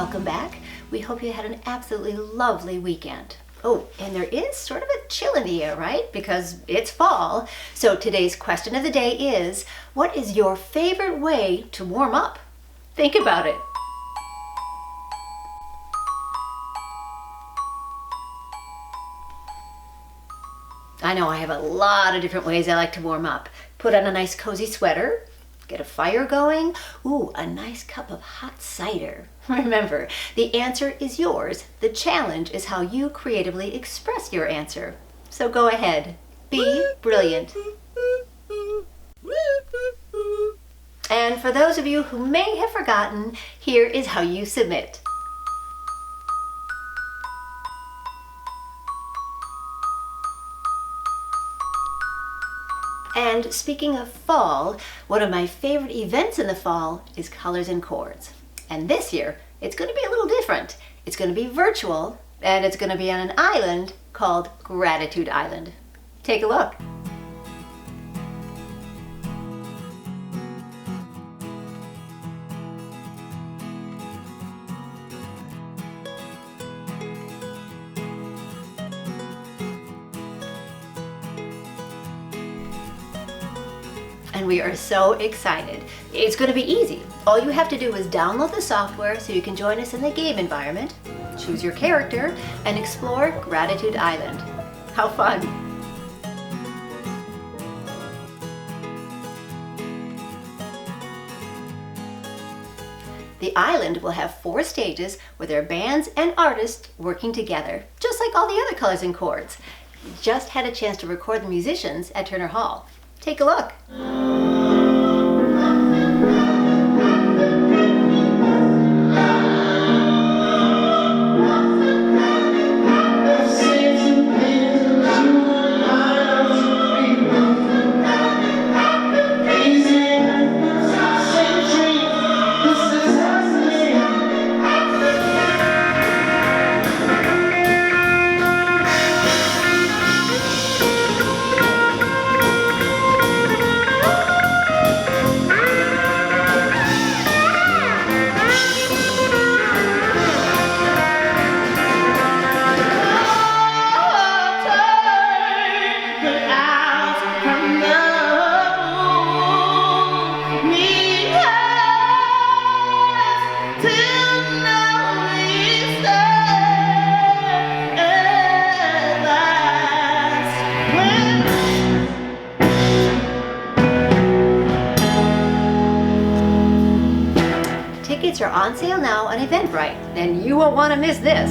welcome back. We hope you had an absolutely lovely weekend. Oh, and there is sort of a chill in the air, right? Because it's fall. So today's question of the day is, what is your favorite way to warm up? Think about it. I know I have a lot of different ways I like to warm up. Put on a nice cozy sweater, get a fire going, ooh, a nice cup of hot cider. Remember, the answer is yours. The challenge is how you creatively express your answer. So go ahead, be brilliant. And for those of you who may have forgotten, here is how you submit. And speaking of fall, one of my favorite events in the fall is Colors and Chords. And this year, it's going to be a little different. It's going to be virtual, and it's going to be on an island called Gratitude Island. Take a look. And we are so excited. It's going to be easy. All you have to do is download the software so you can join us in the game environment, choose your character, and explore Gratitude Island. How fun! The island will have 4 stages where there are bands and artists working together, just like all the other Colors and Chords. We just had a chance to record the musicians at Turner Hall. Take a look. Tickets are on sale now on Eventbrite, and you won't want to miss this.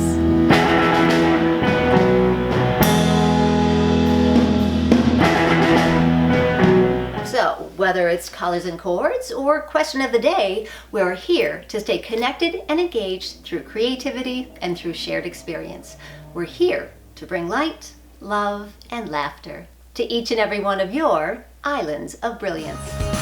So, whether it's Colors and Chords or Question of the Day, we're here to stay connected and engaged through creativity and through shared experience. We're here to bring light, love, and laughter to each and every one of your islands of brilliance.